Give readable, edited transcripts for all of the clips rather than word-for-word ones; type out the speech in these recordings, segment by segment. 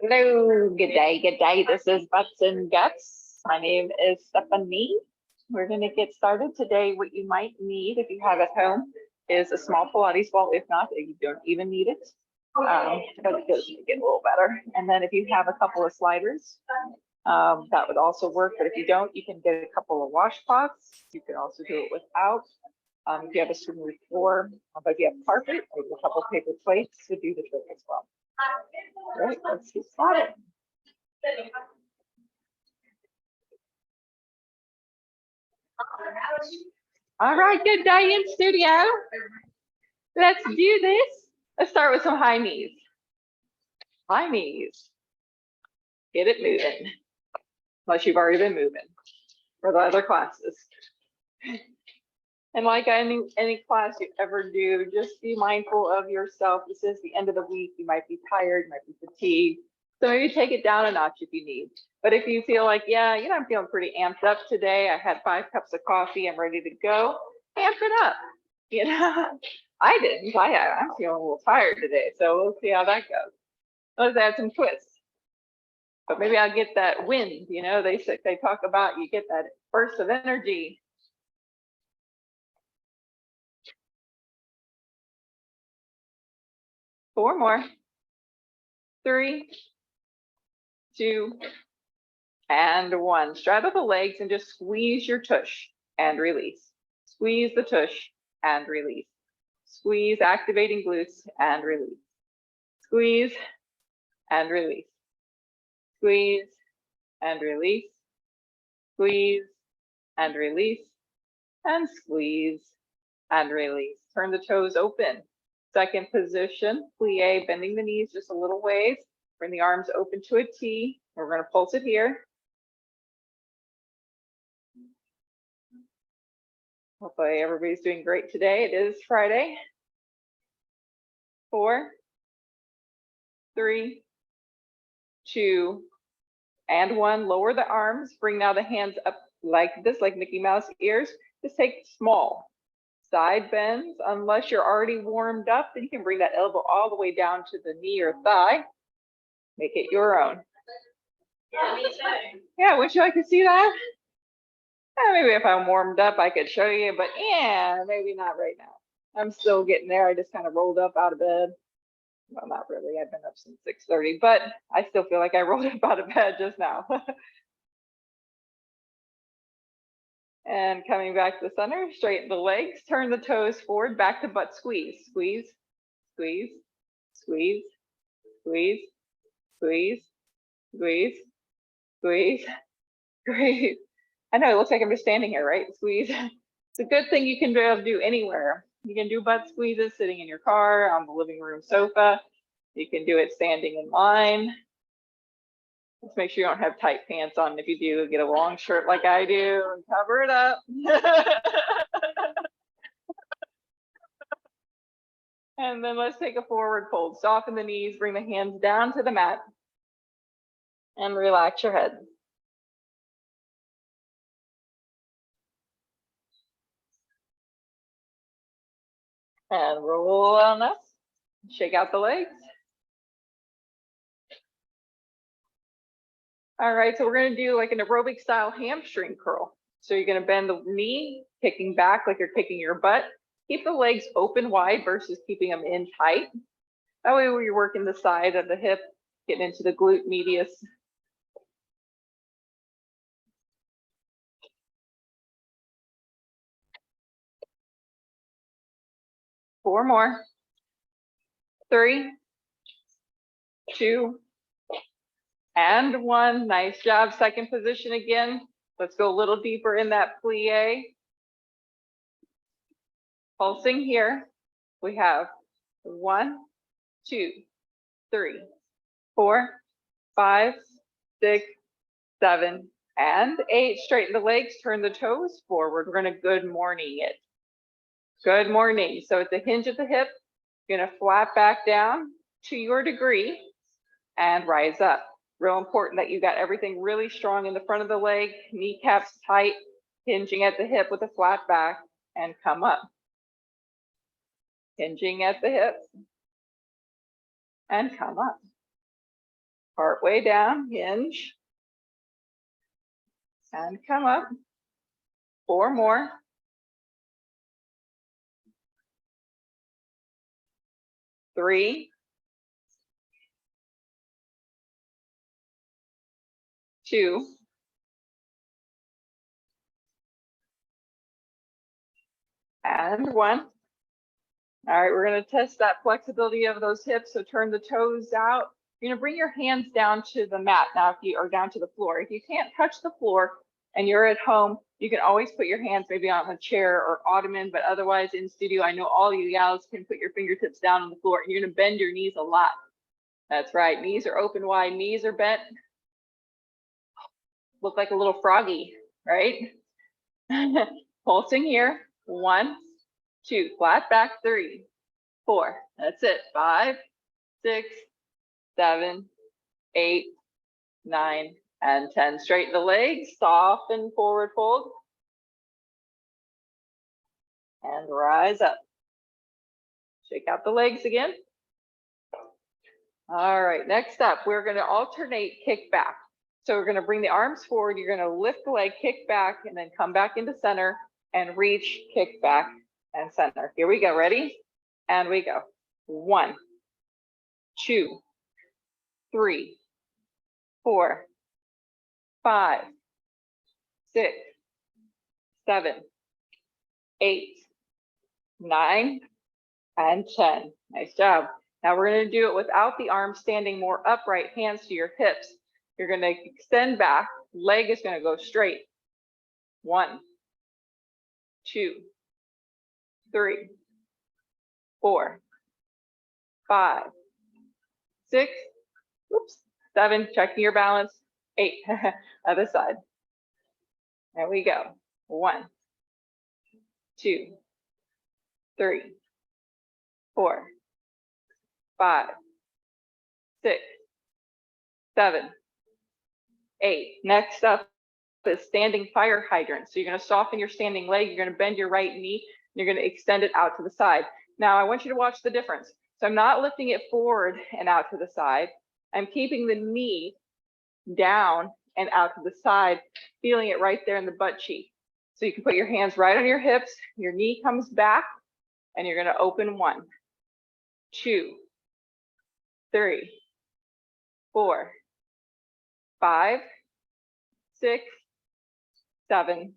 Hello, good day, good day. This is Butts and Guts. My name is Stephanie. We're going to get started today. What you might need if you have at home is a small Pilates ball. If not, you don't even need it. But it does make it a little better. And then if you have a couple of sliders, that would also work. But if you don't, you can get a couple of washcloths. You can also do it without. If you have a smooth floor, but if you have carpet, maybe a couple of paper plates to do the trick as well. All right, let's get started. All right, good day in studio. Let's do this. Let's start with some high knees. High knees. Get it moving. Unless you've already been moving for the other classes. And like any class you ever do, just be mindful of yourself. This is the end of the week. You might be tired, you might be fatigued. So maybe take it down a notch if you need. But if you feel like, yeah, I'm feeling pretty amped up today. I had 5 cups of coffee. I'm ready to go. Amp it up. I didn't. I'm feeling a little tired today. So we'll see how that goes. Let's add some twists. But maybe I'll get that wind. They talk about you get that burst of energy. Four more. 3, 2, and 1. Straddle the legs and just squeeze your tush and release. Squeeze the tush and release. Squeeze, activating glutes and release. Squeeze and release. Squeeze and release. Squeeze and release. And squeeze and release. Turn the toes open. Second position, plie, bending the knees just a little ways. Bring the arms open to a T. We're going to pulse it here. Hopefully everybody's doing great today. It is Friday. 4, 3, 2, and 1. Lower the arms. Bring now the hands up like this, like Mickey Mouse ears. Just take small side bends. Unless you're already warmed up, then you can bring that elbow all the way down to the knee or thigh. Make it your own. Yeah, me too. Yeah, would you like to see that? Maybe if I'm warmed up, I could show you, but yeah, maybe not right now. I'm still getting there. I just kind of rolled up out of bed. Well, not really. I've been up since 6:30, but I still feel like I rolled up out of bed just now. And coming back to the center, straighten the legs, turn the toes forward, back to butt squeeze. Squeeze, squeeze, squeeze, squeeze, squeeze, squeeze, squeeze, squeeze. I know it looks like I'm just standing here, right? Squeeze. It's a good thing you can do anywhere. You can do butt squeezes sitting in your car, on the living room sofa. You can do it standing in line. Just make sure you don't have tight pants on. If you do, get a long shirt like I do and cover it up. And then let's take a forward fold. Soften the knees, bring the hands down to the mat, and relax your head. And roll on up. Shake out the legs. All right, so we're going to do like an aerobic style hamstring curl. So you're going to bend the knee, kicking back like you're kicking your butt. Keep the legs open wide versus keeping them in tight. That way you're working the side of the hip, getting into the glute medius. Four more. 3, 2, and 1. Nice job. Second position again. Let's go a little deeper in that plie. Pulsing here. We have 1, 2, 3, 4, 5, 6, 7, and 8. Straighten the legs, turn the toes forward. We're going to good morning it. Good morning. So at the hinge of the hip, you're going to flap back down to your degree and rise up. Real important that you got everything really strong in the front of the leg, kneecaps tight, hinging at the hip with a flat back, and come up. Hinging at the hip and come up. Part way down, hinge. And come up. 4 more. 3. 2. And 1. All right, we're going to test that flexibility of those hips. So turn the toes out. You're going to bring your hands down to the mat now, if you are down to the floor. If you can't touch the floor and you're at home, you can always put your hands maybe on a chair or ottoman, but otherwise in studio, I know all you gals can put your fingertips down on the floor, and you're going to bend your knees a lot. That's right. Knees are open wide, knees are bent. Look like a little froggy, right? Pulsing here. 1, 2, flat back. 3, 4. That's it. 5, 6, 7, 8, 9, and 10. Straighten the legs, soften forward fold. And rise up. Shake out the legs again. All right, next up, we're going to alternate kick back. So we're going to bring the arms forward. You're going to lift the leg, kick back, and then come back into center and reach, kick back, and center. Here we go. Ready? And we go. 1, 2, 3, 4, 5, 6, 7, 8, 9, and 10. Nice job. Now we're going to do it without the arms standing more upright, hands to your hips. You're going to extend back, leg is going to go straight. 1, 2, 3, 4, 5, 6, oops, 7, checking your balance, 8, other side. There we go. 1, 2, 3, 4, 5, 6, 7, 8. Next up is standing fire hydrant. So you're going to soften your standing leg. You're going to bend your right knee. You're going to extend it out to the side. Now I want you to watch the difference. So I'm not lifting it forward and out to the side. I'm keeping the knee down and out to the side, feeling it right there in the butt cheek. So you can put your hands right on your hips. Your knee comes back, and you're going to open 1, 2, 3, 4, 5, 6, 7,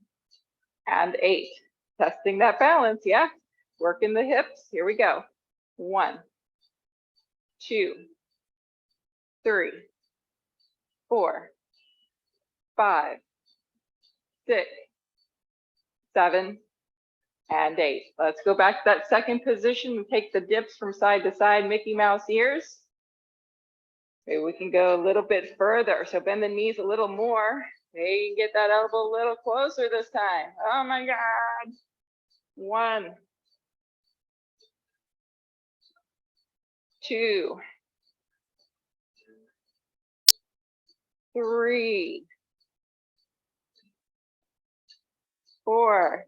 and 8. Testing that balance, yeah. Working the hips. Here we go. 1, 2, 3, 4, 5, 6, 7, and 8. Let's go back to that second position and take the dips from side to side, Mickey Mouse ears. Maybe we can go a little bit further. So bend the knees a little more. Maybe you can get that elbow a little closer this time. Oh my God. 1, 2, 3, 4,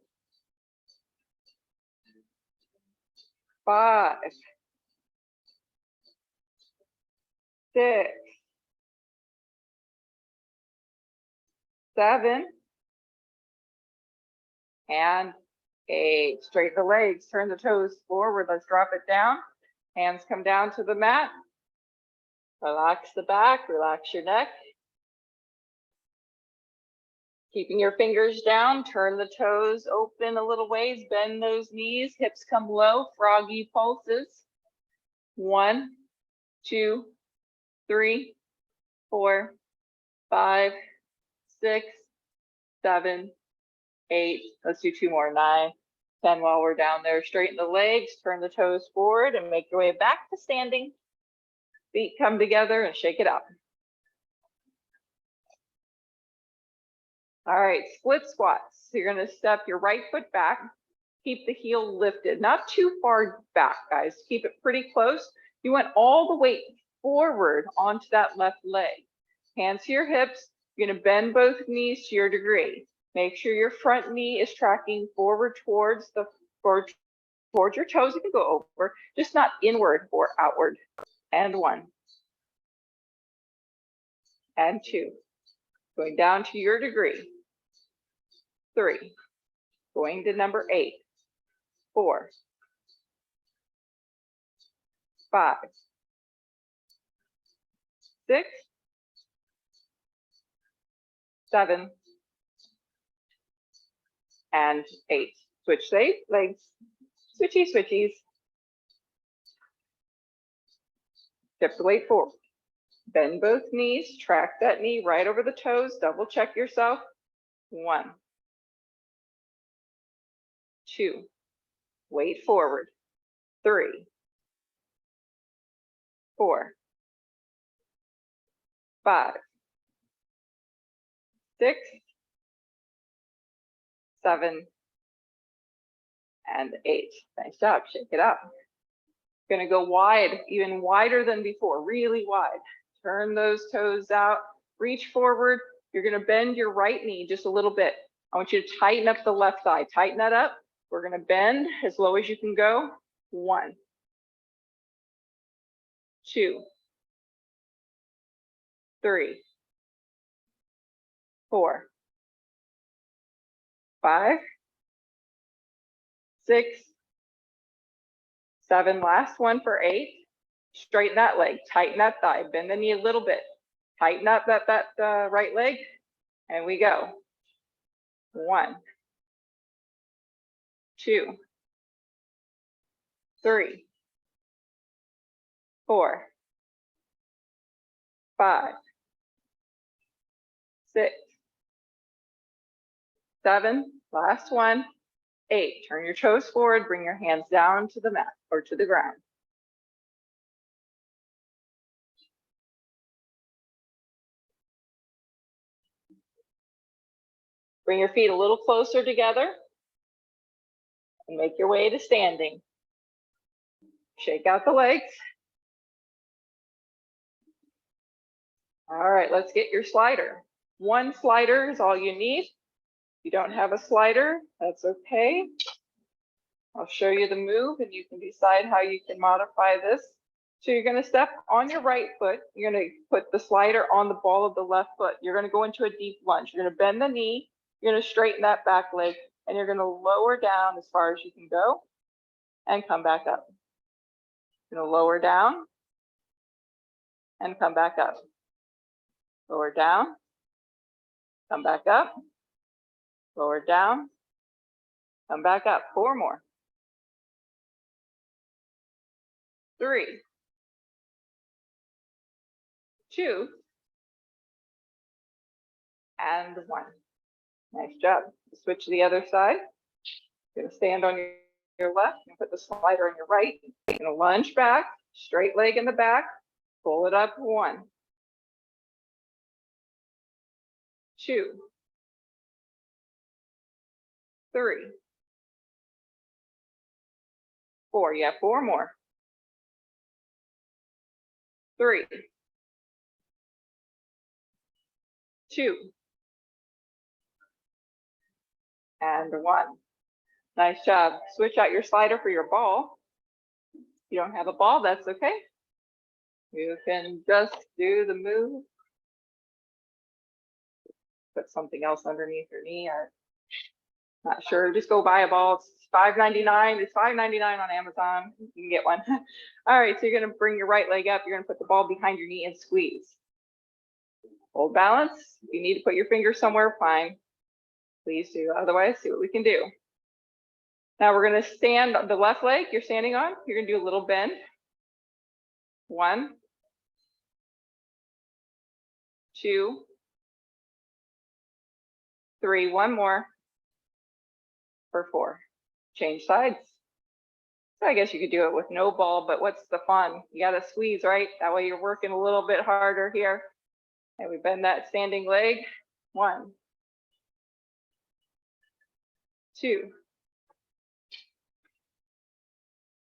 5, 6, 7, and 8. Straighten the legs, turn the toes forward. Let's drop it down. Hands come down to the mat. Relax the back, relax your neck. Keeping your fingers down, turn the toes open a little ways, bend those knees, hips come low, froggy pulses. 1, 2, 3, 4, 5, 6, 7, 8. Let's do 2 more. 9, 10 while we're down there. Straighten the legs, turn the toes forward, and make your way back to standing. Feet come together and shake it up. All right, split squats. So you're going to step your right foot back, keep the heel lifted, not too far back, guys. Keep it pretty close. You want all the weight forward onto that left leg. Hands to your hips. You're going to bend both knees to your degree. Make sure your front knee is tracking forward towards your toes. You can go over, just not inward or outward. And 1, and 2. Going down to your degree. 3. Going to number 8. 4. 5. 6. 7. And 8. Switch legs. Switchy, switchies. Step the weight forward. Bend both knees. Track that knee right over the toes. Double check yourself. 1. 2. Weight forward. 3. 4. 5. 6. 7. And 8. Nice job. Shake it up. Going to go wide, even wider than before, really wide. Turn those toes out, reach forward. You're going to bend your right knee just a little bit. I want you to tighten up the left thigh. Tighten that up. We're going to bend as low as you can go. 1, 2, 3, 4, 5, 6, 7, last one for 8. Straighten that leg, tighten that thigh, bend the knee a little bit. Tighten up that right leg, and we go. 1, 2, 3, 4, 5, 6, 7, last one, 8. Turn your toes forward, bring your hands down to the mat or to the ground. Bring your feet a little closer together and make your way to standing. Shake out the legs. All right, let's get your slider. 1 slider is all you need. If you don't have a slider, that's okay. I'll show you the move and you can decide how you can modify this. So you're going to step on your right foot. You're going to put the slider on the ball of the left foot. You're going to go into a deep lunge. You're going to bend the knee. You're going to straighten that back leg and you're going to lower down as far as you can go and come back up. You're going to lower down and come back up. Lower down, come back up, lower down, come back up. 4 more. 3, 2, and 1. Nice job. Switch to the other side. You're going to stand on your left and put the slider on your right. You're going to lunge back, straight leg in the back, pull it up. 1, 2, 3, 4. You have 4 more. 3, 2, and 1. Nice job. Switch out your slider for your ball. If you don't have a ball, that's okay. You can just do the move. Put something else underneath your knee. I'm not sure. Just go buy a ball. It's $5.99. It's $5.99 on Amazon. You can get one. All right, so you're going to bring your right leg up. You're going to put the ball behind your knee and squeeze. Hold balance. If you need to put your finger somewhere, fine. Please do. Otherwise, see what we can do. Now we're going to stand on the left leg you're standing on. You're going to do a little bend. 1, 2, 3, 1 more. For 4. Change sides. So I guess you could do it with no ball, but what's the fun? You got to squeeze, right? That way you're working a little bit harder here. And we bend that standing leg. 1, 2,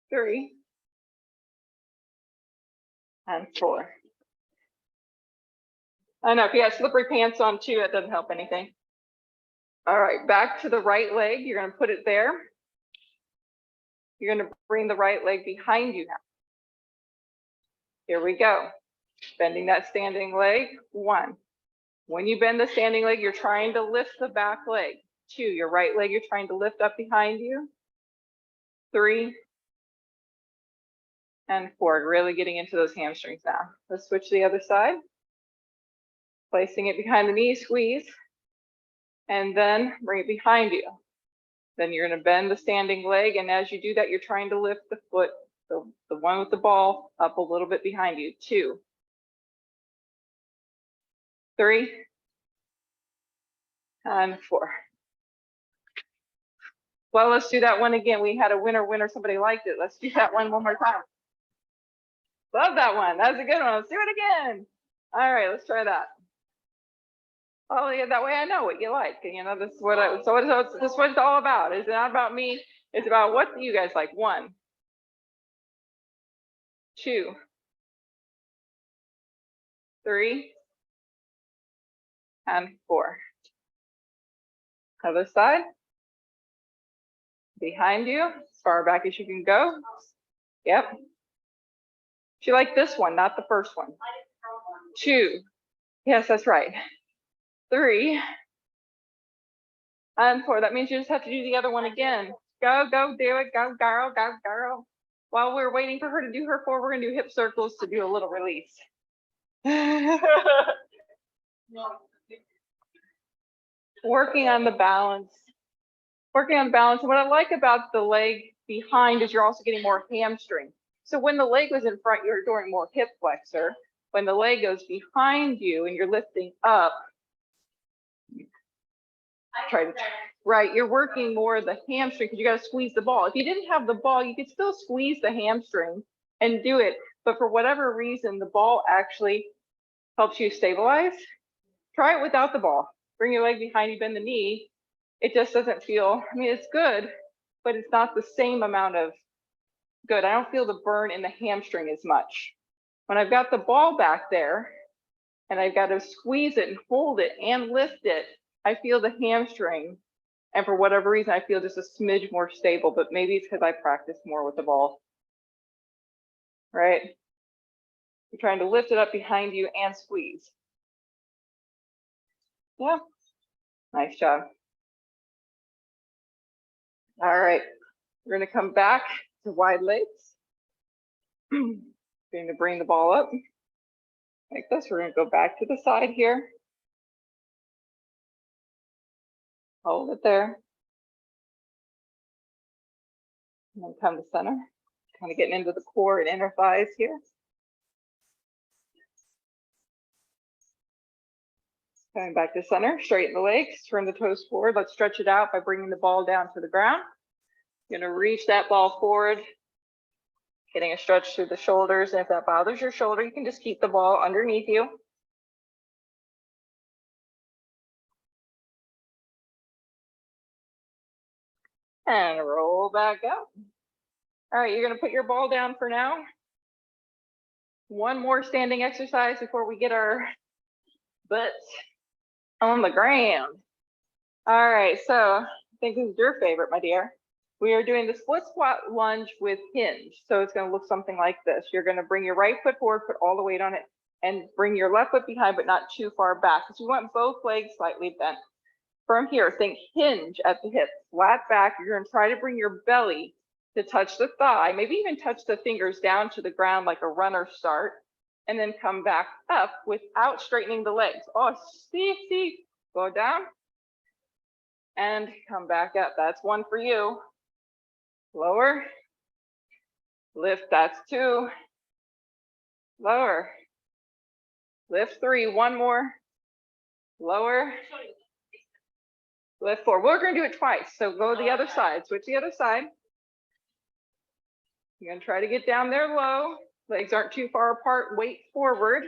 3, and 4. I know if you have slippery pants on too, it doesn't help anything. All right, back to the right leg. You're going to put it there. You're going to bring the right leg behind you now. Here we go. Bending that standing leg, 1. When you bend the standing leg, you're trying to lift the back leg. 2, your right leg, you're trying to lift up behind you. 3, and 4, really getting into those hamstrings now. Let's switch to the other side. Placing it behind the knee, squeeze, and then bring it behind you. Then you're going to bend the standing leg, and as you do that, you're trying to lift the foot, the one with the ball, up a little bit behind you. 2, 3, and 4. Well, let's do that one again. We had a winner. Somebody liked it. Let's do that one more time. Love that one. That's a good one. Let's do it again. All right, let's try that. Oh, yeah, that way I know what you like. You know, this is what this is what it's all about. It's not about me. It's about what you guys like. 1, 2, 3, and 4. Other side. Behind you, as far back as you can go. Yep. She liked this one, not the first one. 2. Yes, that's right. 3. And 4. That means you just have to do the other one again. Go, do it. Go, girl. While we're waiting for her to do her 4, we're going to do hip circles to do a little release. Working on the balance. And what I like about the leg behind is you're also getting more hamstring. So when the leg was in front, you're doing more hip flexor. When the leg goes behind you and you're lifting up, right, you're working more the hamstring because you got to squeeze the ball. If you didn't have the ball, you could still squeeze the hamstring and do it. But for whatever reason, the ball actually helps you stabilize. Try it without the ball. Bring your leg behind you, bend the knee. It just doesn't feel, I mean, it's good, but it's not the same amount of good. I don't feel the burn in the hamstring as much. When I've got the ball back there and I've got to squeeze it and hold it and lift it, I feel the hamstring. And for whatever reason, I feel just a smidge more stable, but maybe it's because I practice more with the ball, right? You're trying to lift it up behind you and squeeze. Yeah, nice job. All right, we're going to come back to wide legs. Going to bring the ball up like this. We're going to go back to the side here. Hold it there. And then come to center. Kind of getting into the core and inner thighs here. Coming back to center, straighten the legs, turn the toes forward. Let's stretch it out by bringing the ball down to the ground. You're going to reach that ball forward, getting a stretch through the shoulders. And if that bothers your shoulder, you can just keep the ball underneath you. And roll back up. All right, you're going to put your ball down for now. One more standing exercise before we get our butts on the ground. All right, so I think this is your favorite, my dear. We are doing the split squat lunge with hinge. So it's going to look something like this. You're going to bring your right foot forward, put all the weight on it, and bring your left foot behind, but not too far back, because you want both legs slightly bent. From here, think hinge at the hip, flat back. You're going to try to bring your belly to touch the thigh, maybe even touch the fingers down to the ground like a runner start, and then come back up without straightening the legs. Oh, see, go down and come back up. That's 1 for you. Lower, lift, that's 2. Lower, lift 3, 1 more. Lower, lift 4. We're going to do it twice. So go to the other side, switch the other side. You're going to try to get down there low. Legs aren't too far apart. Weight forward.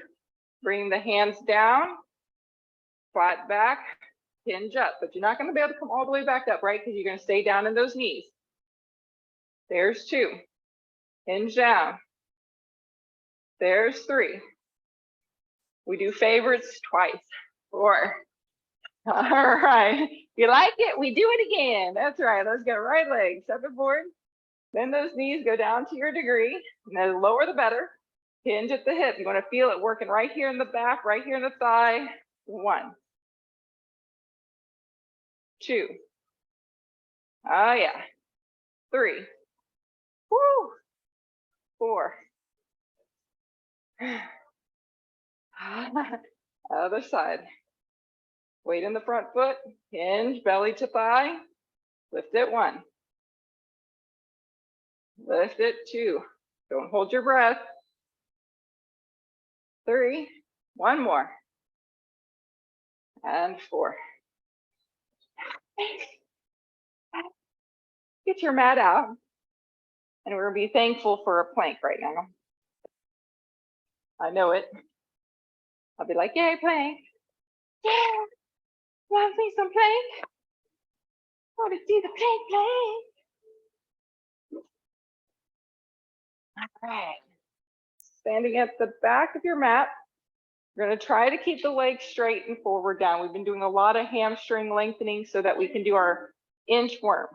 Bring the hands down. Flat back. Hinge up. But you're not going to be able to come all the way back up, right? Because you're going to stay down in those knees. There's 2. Hinge down. There's 3. We do favorites twice. 4. All right. You like it? We do it again. That's right. Let's go. Right leg. Step it forward. Bend those knees, go down to your degree. And the lower the better. Hinge at the hip. You want to feel it working right here in the back, right here in the thigh. 1, 2. Oh yeah. 3. Woo. 4. Other side. Weight in the front foot. Hinge, belly to thigh. Lift it. 1. Lift it. 2. Don't hold your breath. 3. 1 more. And 4. Get your mat out. And we're going to be thankful for a plank right now. I know it. I'll be like, yay, plank. Yeah. Want to see some plank? Want to see the plank? All right. Standing at the back of your mat. We're going to try to keep the legs straight and forward down. We've been doing a lot of hamstring lengthening so that we can do our inchworm.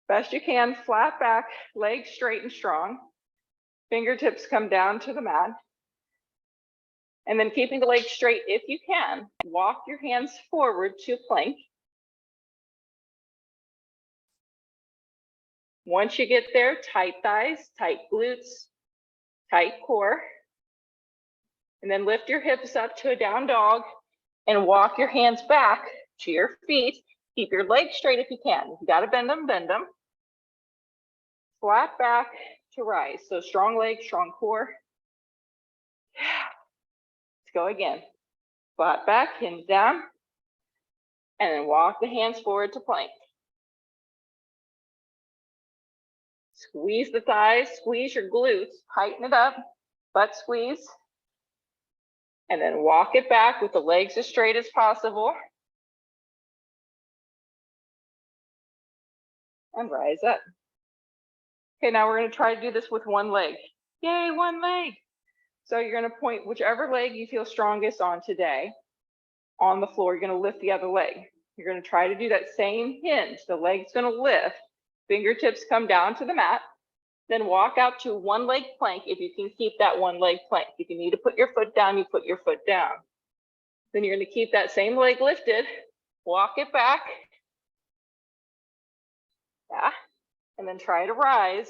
Best you can, flat back, legs straight and strong. Fingertips come down to the mat. And then keeping the legs straight if you can, walk your hands forward to plank. Once you get there, tight thighs, tight glutes, tight core. And then lift your hips up to a down dog and walk your hands back to your feet. Keep your legs straight if you can. If you gotta bend them, bend them. Flat back to rise. So strong legs, strong core. Let's go again. Flat back, hinge down. And then walk the hands forward to plank. Squeeze the thighs, squeeze your glutes, tighten it up, butt squeeze. And then walk it back with the legs as straight as possible. And rise up. Okay, now we're going to try to do this with one leg. Yay, one leg. So you're going to point whichever leg you feel strongest on today on the floor. You're going to lift the other leg. You're going to try to do that same hinge. The leg's going to lift. Fingertips come down to the mat. Then walk out to one leg plank if you can keep that one leg plank. If you need to put your foot down, you put your foot down. Then you're going to keep that same leg lifted. Walk it back. Yeah. And then try to rise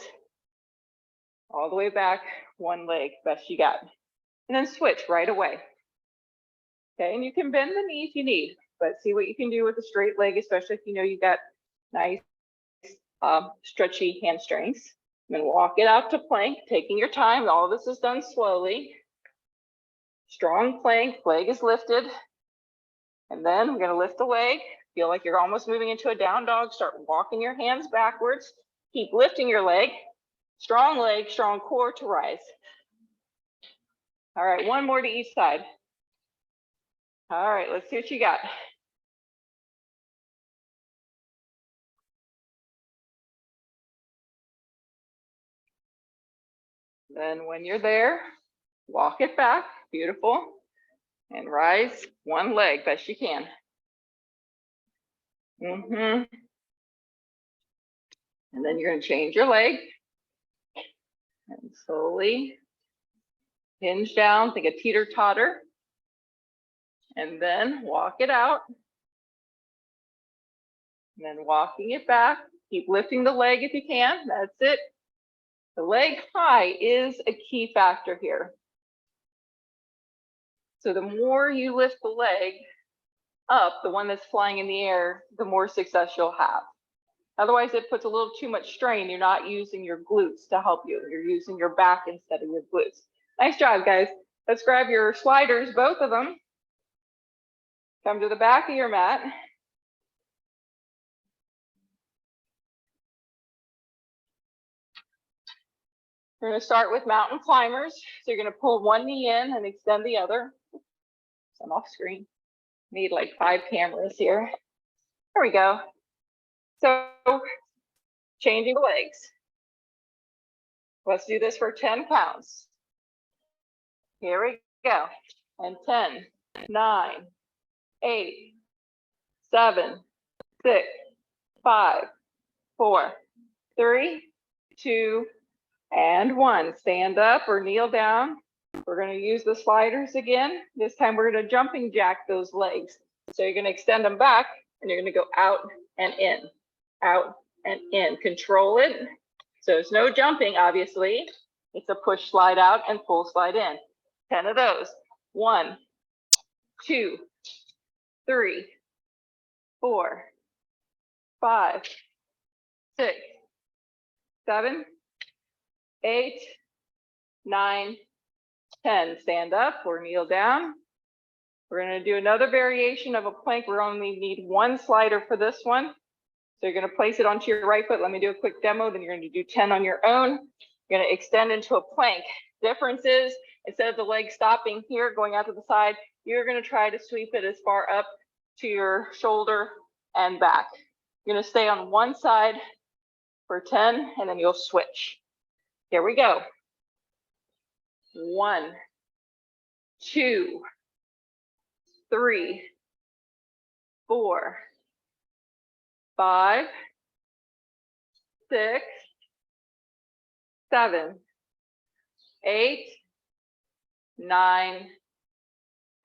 all the way back, one leg, best you got. And then switch right away. Okay, and you can bend the knee if you need, but see what you can do with a straight leg, especially if you know you got nice stretchy hamstrings. And then walk it out to plank, taking your time. All this is done slowly. Strong plank, leg is lifted. And then we're gonna lift the leg. Feel like you're almost moving into a down dog. Start walking your hands backwards. Keep lifting your leg. Strong leg, strong core to rise. All right, one more to each side. All right, let's see what you got. Then when you're there, walk it back, beautiful, and rise one leg best you can. And then you're gonna change your leg and slowly hinge down, think a teeter-totter, and then walk it out. And then walking it back, keep lifting the leg if you can, that's it. The leg high is a key factor here. So the more you lift the leg up, the one that's flying in the air, the more success you'll have. Otherwise, it puts a little too much strain. You're not using your glutes to help you. You're using your back instead of your glutes. Nice job, guys. Let's grab your sliders, both of them. Come to the back of your mat. We're going to start with mountain climbers. So you're going to pull one knee in and extend the other. I'm off screen. Need like 5 cameras here. There we go. So changing the legs. Let's do this for 10 counts. Here we go. And 10, 9, 8, 7, 6, 5, 4, 3, 2, and 1. Stand up or kneel down. We're going to use the sliders again. This time we're going to jumping jack those legs. So you're going to extend them back and you're going to go out and in, out and in. Control it. So there's no jumping, obviously. It's a push, slide out, and pull, slide in. 10 of those. 1, 2, 3, 4, 5, 6, 7, 8, 9, 10. Stand up or kneel down. We're going to do another variation of a plank. We only need 1 slider for this one. So you're going to place it onto your right foot. Let me do a quick demo. Then you're going to do 10 on your own. You're going to extend into a plank. Difference is, instead of the leg stopping here, going out to the side, you're going to try to sweep it as far up to your shoulder and back. You're going to stay on one side for 10, and then you'll switch. Here we go. 1, 2, 3, 4, 5, 6, 7, 8, 9,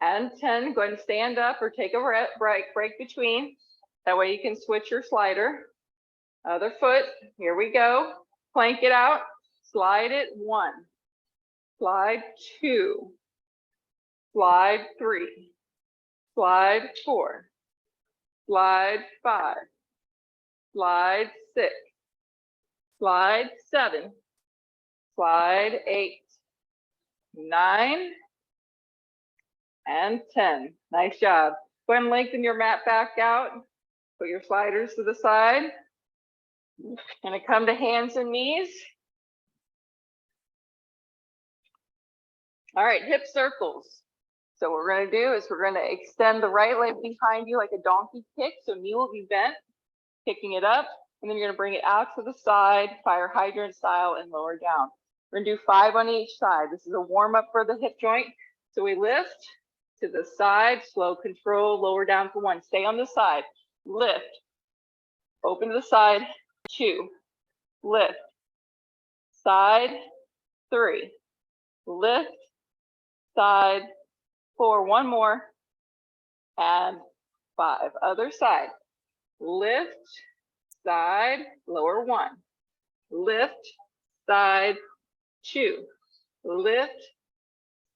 and 10. Go ahead and stand up or take a break between. That way you can switch your slider. Other foot, here we go. Plank it out, slide it 1, slide 2, slide 3, slide 4, slide 5, slide 6, slide 7, slide 8, 9, and 10. Nice job. Go ahead and lengthen your mat back out. Put your sliders to the side. Gonna come to hands and knees. All right, hip circles. So what we're gonna do is we're gonna extend the right leg behind you like a donkey kick. So knee will be bent, picking it up, and then you're gonna bring it out to the side, fire hydrant style, and lower down. We're gonna do 5 on each side. This is a warm up for the hip joint. So we lift to the side, slow control, lower down for 1. Stay on the side, lift, open to the side, 2, lift, side, 3, lift, side, 4, 1 more, and 5. Other side, lift, side, lower 1, lift, side, 2, lift,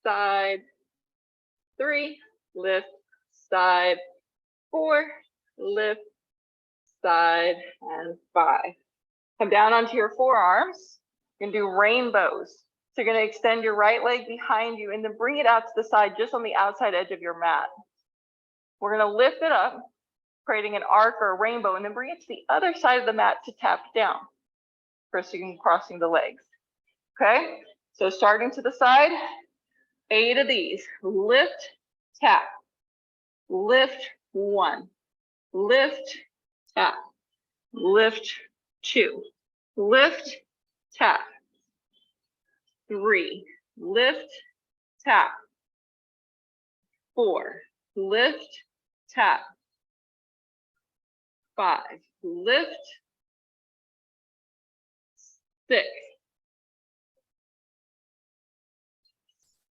side, 3, lift, side, 4, lift, side, and 5. Come down onto your forearms. You're gonna do rainbows. So you're gonna extend your right leg behind you and then bring it out to the side, just on the outside edge of your mat. We're gonna lift it up, creating an arc or a rainbow, and then bring it to the other side of the mat to tap down, crossing the legs. Okay, so starting to the side, 8 of these. Lift, tap, lift 1, lift, tap, lift 2, lift, tap, 3, lift, tap, 4, lift, tap, 5, lift, 6,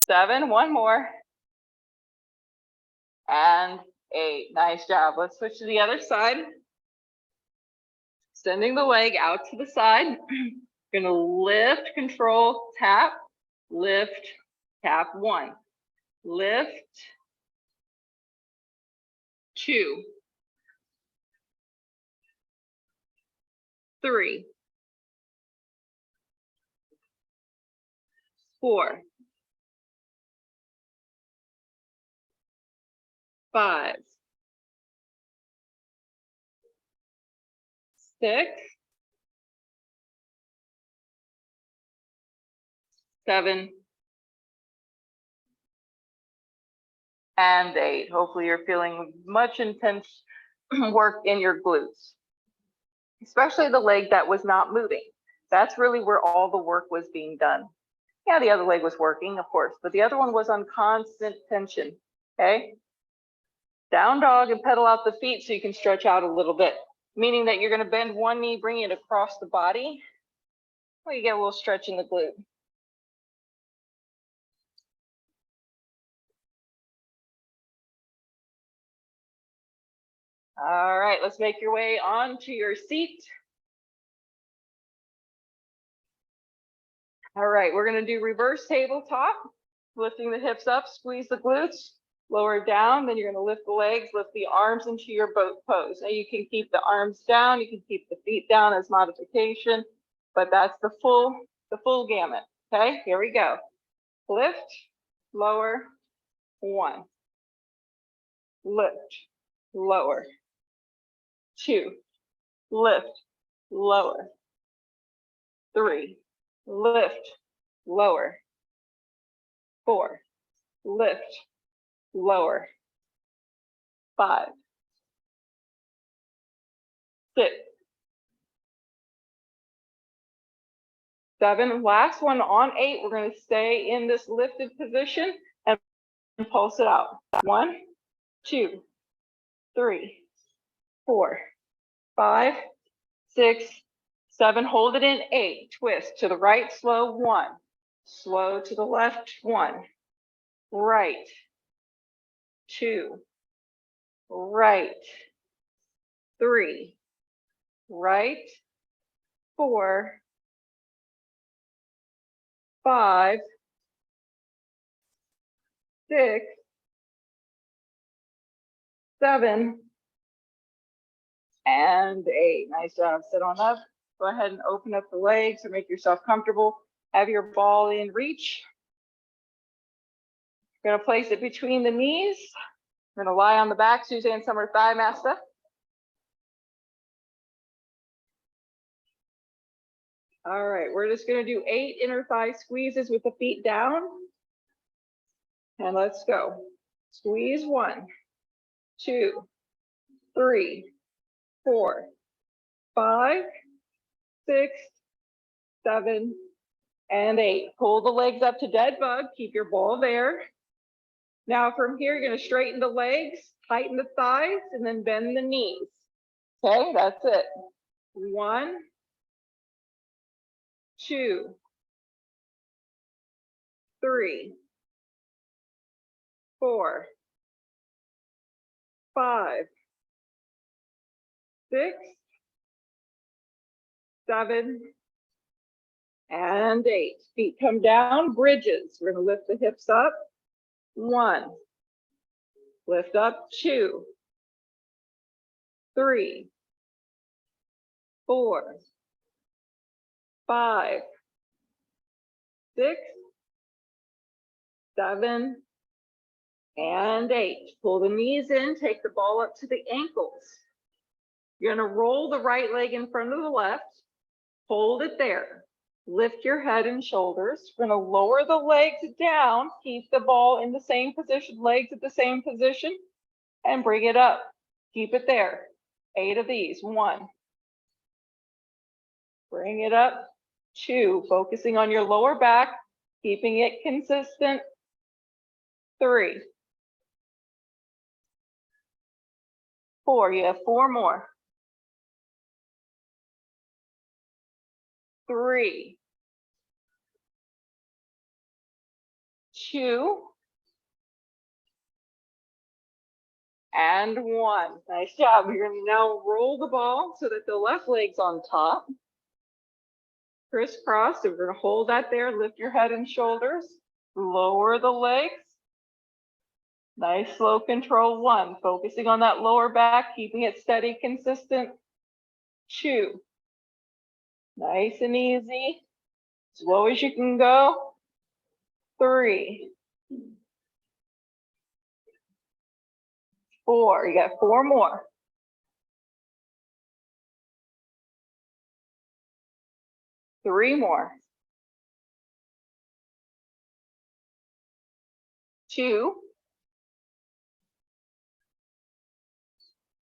7, 1 more, and 8. Nice job. Let's switch to the other side. Extending the leg out to the side. You're gonna lift, control, tap, lift, tap 1, lift, 2, 3, 4, 5, 6, 7, and 8. Hopefully you're feeling much intense work in your glutes, especially the leg that was not moving. That's really where all the work was being done. Yeah, the other leg was working, of course, but the other one was on constant tension. Okay, down dog and pedal out the feet so you can stretch out a little bit, meaning that you're going to bend one knee, bring it across the body, We get a little stretch in the glute. All right, let's make your way onto your seat. All right, we're gonna do reverse tabletop, lifting the hips up, squeeze the glutes, lower it down, then you're gonna lift the legs, lift the arms into your boat pose. Now you can keep the arms down, you can keep the feet down as modification, but that's the full gamut, okay? Here we go. Lift, lower, 1. Lift, lower, 2. Lift, lower, 3. Lift, lower, 4. Lift, lower, 5, 6, 7. Last one on 8. We're going to stay in this lifted position and pulse it out. 1, 2, 3, 4, 5, 6, 7. Hold it in 8. Twist to the right, slow, 1. Slow to the left, 1. Right, 2. Right, 3. Right, 4. 5, 6, 7, and 8. Nice job. Sit on up. Go ahead and open up the legs or make yourself comfortable. Have your ball in reach. You're going to place it between the knees. You're going to lie on the back, Suzanne Summer Thigh Master. All right, we're just going to do 8 inner thigh squeezes with the feet down. And let's go. Squeeze 1, 2, 3, 4, 5, 6, 7, and 8. Pull the legs up to dead bug. Keep your ball there. Now from here, you're going to straighten the legs, tighten the thighs, and then bend the knees. Okay, that's it. 1, 2, 3, 4, 5, 6, 7, and 8. Feet come down, bridges. We're going to lift the hips up. 1, lift up, 2, 3, 4, 5, 6, 7, and 8. Pull the knees in, take the ball up to the ankles. You're going to roll the right leg in front of the left, hold it there. Lift your head and shoulders. We're going to lower the legs down, keep the ball in the same position, legs at the same position, and bring it up. Keep it there. 8 of these. 1. Bring it up. 2. Focusing on your lower back, keeping it consistent. 3. 4. You have 4 more. 3, 2, and 1. Nice job. You're going to now roll the ball so that the left leg's on top. Crisscross. So we're going to hold that there. Lift your head and shoulders. Lower the legs. Nice slow control. 1. Focusing on that lower back, keeping it steady, consistent. 2. Nice and easy. Slow as you can go. 3. 4. You got 4 more. 3 more. 2.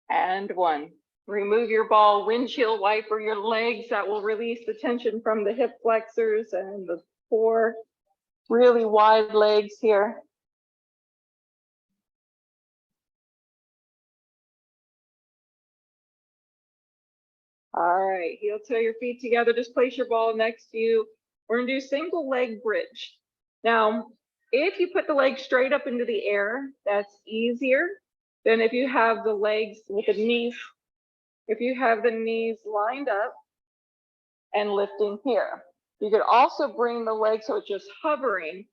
And 1. Remove your ball, windshield wiper your legs. That will release the tension from the hip flexors and the 4 really wide legs here. All right, heel toe your feet together. Just place your ball next to you. We're gonna do single leg bridge. Now, if you put the leg straight up into the air, that's easier than if you have the legs with the knees. If you have the knees lined up and lifting here. You could also bring the leg so it's just hovering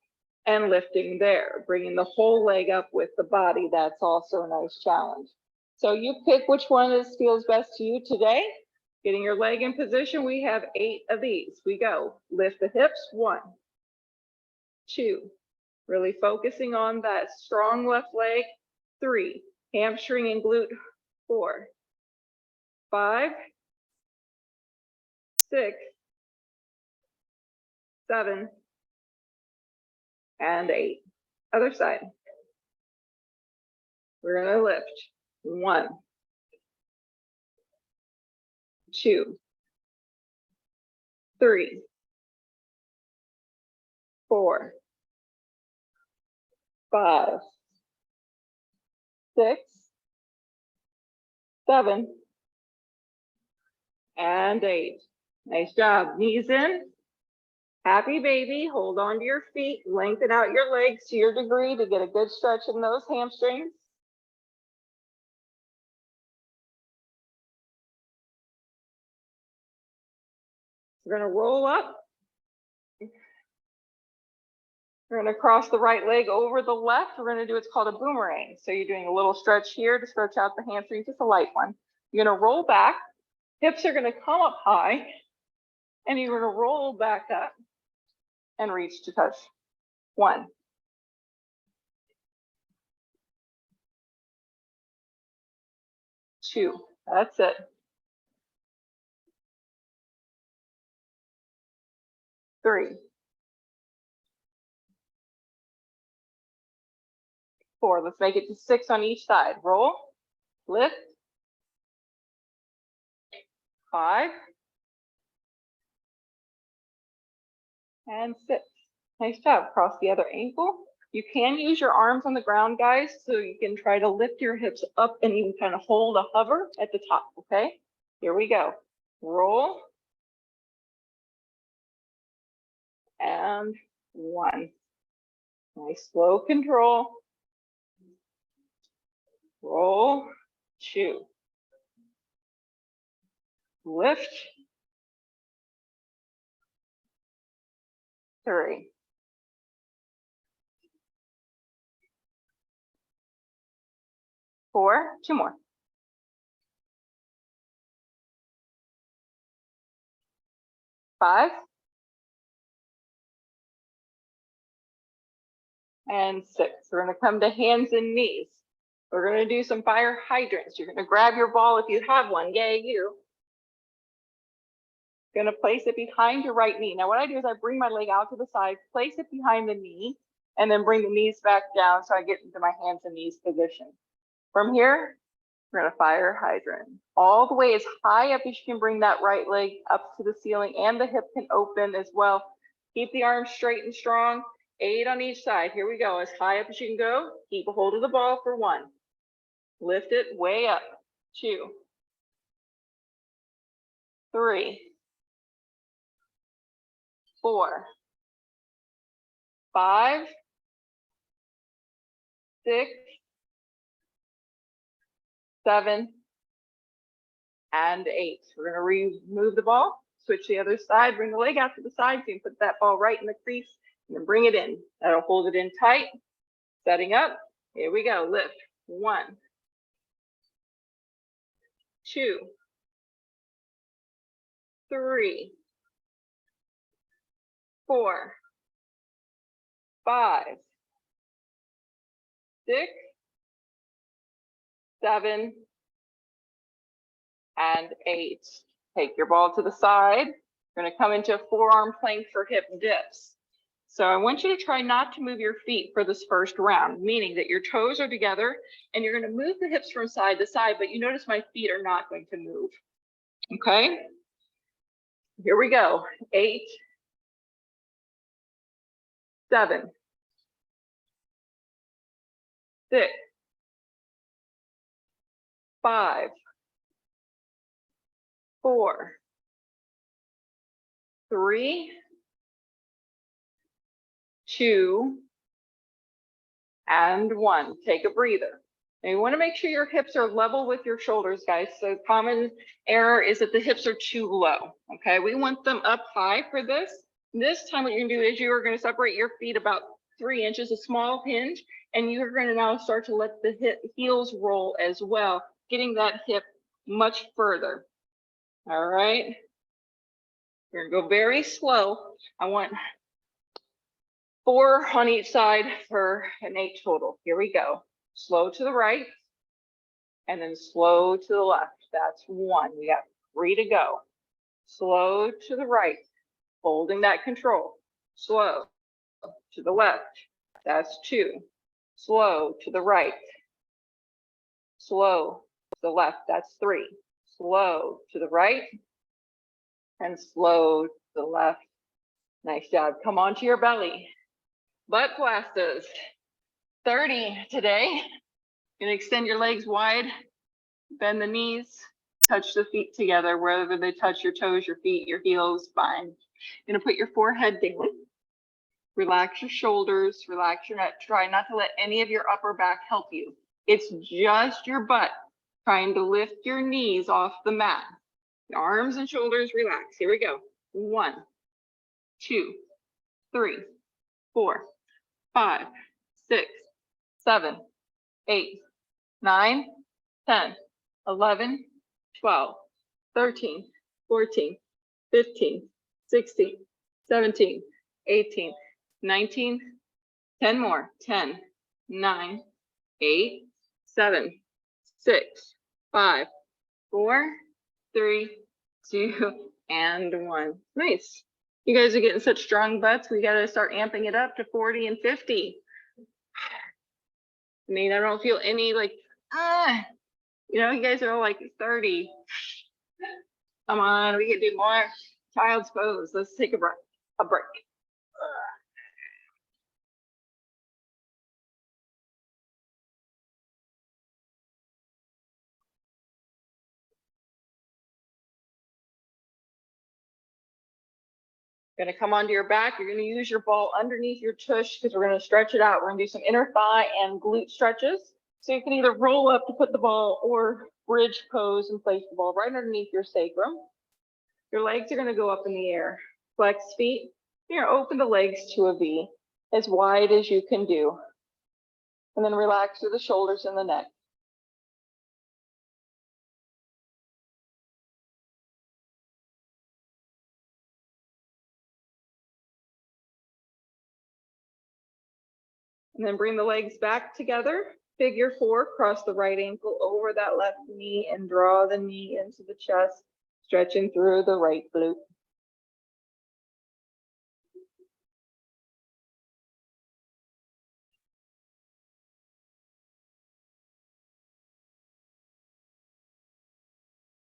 and lifting there, bringing the whole leg up with the body. That's also a nice challenge. So you pick which one feels best to you today. Getting your leg in position, we have 8 of these. We go, lift the hips, 1, 2, really focusing on that strong left leg, 3, hamstring and glute, 4, 5, 6, 7, and 8. Other side. We're gonna lift, 1, 2, 3, 4, 5, 6, 7, and 8. Nice job. Knees in. Happy baby. Hold on to your feet. Lengthen out your legs to your degree to get a good stretch in those hamstrings. We're going to roll up. We're going to cross the right leg over the left. We're going to do what's called a boomerang. So you're doing a little stretch here to stretch out the hamstring, just a light one. You're going to roll back. Hips are going to come up high. And you're going to roll back up and reach to touch. 1. 2. That's it. 3. 4. Let's make it to 6 on each side. Roll, lift, 5, and 6. Nice job. Cross the other ankle. You can use your arms on the ground, guys, so you can try to lift your hips up and even kind of hold a hover at the top, okay? Here we go. Roll. And 1. Nice slow control. Roll, 2. Lift. 3. 4. 2 more. 5. And 6. We're going to come to hands and knees. We're going to do some fire hydrants. You're going to grab your ball if you have one. Yay, you. Going to place it behind your right knee. Now what I do is I bring my leg out to the side, place it behind the knee, and then bring the knees back down so I get into my hands and knees position. From here, we're going to fire hydrant. All the way as high up as you can bring that right leg up to the ceiling, and the hip can open as well. Keep the arms straight and strong. 8 on each side. Here we go. As high up as you can go. Keep a hold of the ball for 1. Lift it way up. 2. 3. 4. 5. 6. 7. And 8. We're going to remove the ball. Switch the other side. Bring the leg out to the side so you can put that ball right in the crease. And then bring it in. That'll hold it in tight. Setting up. Here we go. Lift. 1. 2. 3. 4. 5. 6. 7. And 8. Take your ball to the side. We're going to come into a forearm plank for hip dips. So I want you to try not to move your feet for this first round, meaning that your toes are together and you're going to move the hips from side to side, but you notice my feet are not going to move. Okay? Here we go. 8, 7, 6, 5, 4, 3, 2, and 1. Take a breather. Now you want to make sure your hips are level with your shoulders, guys. So common error is that the hips are too low. Okay, we want them up high for this. This time what you're gonna do is you are going to separate your feet about 3 inches, a small hinge, and you're going to now start to let the heels roll as well, getting that hip much further. All right. We're gonna go very slow. I want 4 on each side for an 8 total. Here we go. Slow to the right and then slow to the left. That's 1. We got 3 to go. Slow to the right, holding that control. Slow to the left. That's 2. Slow to the right. Slow to the left. That's 3. Slow to the right and slow to the left. Nice job. Come onto your belly. Butt plasters. 30 today. Gonna extend your legs wide, bend the knees, touch the feet together, whether they touch your toes, your feet, your heels, fine. Gonna put your forehead down. Relax your shoulders, relax your neck. Try not to let any of your upper back help you. It's just your butt trying to lift your knees off the mat. Arms and shoulders relax. Here we go. 1, 2, 3, 4, 5, 6, 7, 8, 9, 10, 11, 12, 13, 14, 15, 16, 17, 18, 19, 10 more. 10, 9, 8, 7, 6, 5, 4, 3, 2, and 1. Nice. You guys are getting such strong butts. We got to start amping it up to 40 and 50. I mean, I don't feel any like, you guys are all like 30. Come on, we can do more. Child's pose. Let's take a break. Gonna come onto your back. You're gonna use your ball underneath your tush because we're gonna stretch it out. We're gonna do some inner thigh and glute stretches. So you can either roll up to put the ball or bridge pose and place the ball right underneath your sacrum. Your legs are gonna go up in the air. Flex feet. Here, open the legs to a V, as wide as you can do. And then relax through the shoulders and the neck. And then bring the legs back together. Figure 4, cross the right ankle over that left knee and draw the knee into the chest, stretching through the right glute.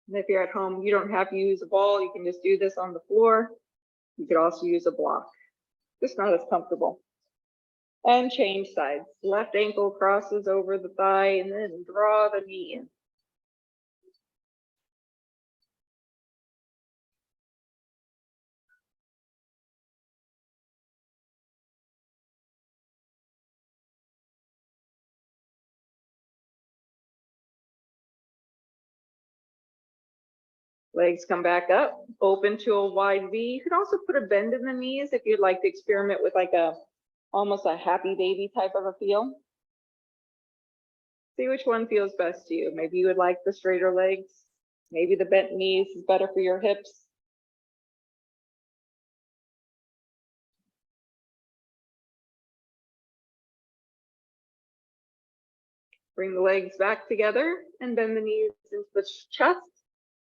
And if you're at home, you don't have to use a ball. You can just do this on the floor. You could also use a block. Just not as comfortable. And change sides. Left ankle crosses over the thigh and then draw the knee in. Legs come back up, open to a wide V. You can also put a bend in the knees if you'd like to experiment with like almost a happy baby type of a feel. See which one feels best to you. Maybe you would like the straighter legs. Maybe the bent knees is better for your hips. Bring the legs back together and bend the knees into the chest.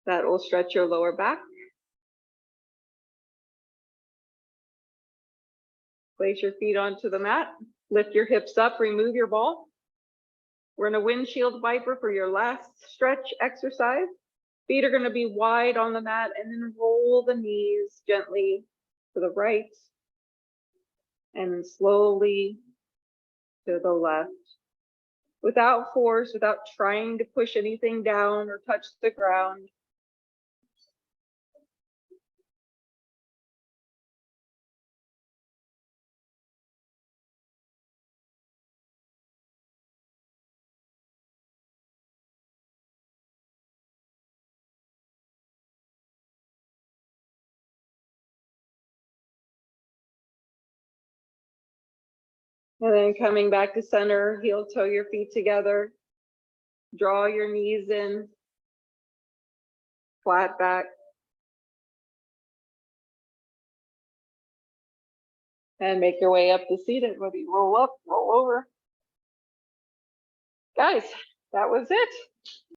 That will stretch your lower back. Place your feet onto the mat. Lift your hips up, remove your ball. We're in a windshield viper for your last stretch exercise. Feet are going to be wide on the mat and then roll the knees gently to the right and slowly to the left. Without force, without trying to push anything down or touch the ground. And then coming back to center, heel toe your feet together. Draw your knees in. Flat back. And make your way up to seated, whether you roll up, roll over. Guys, that was it.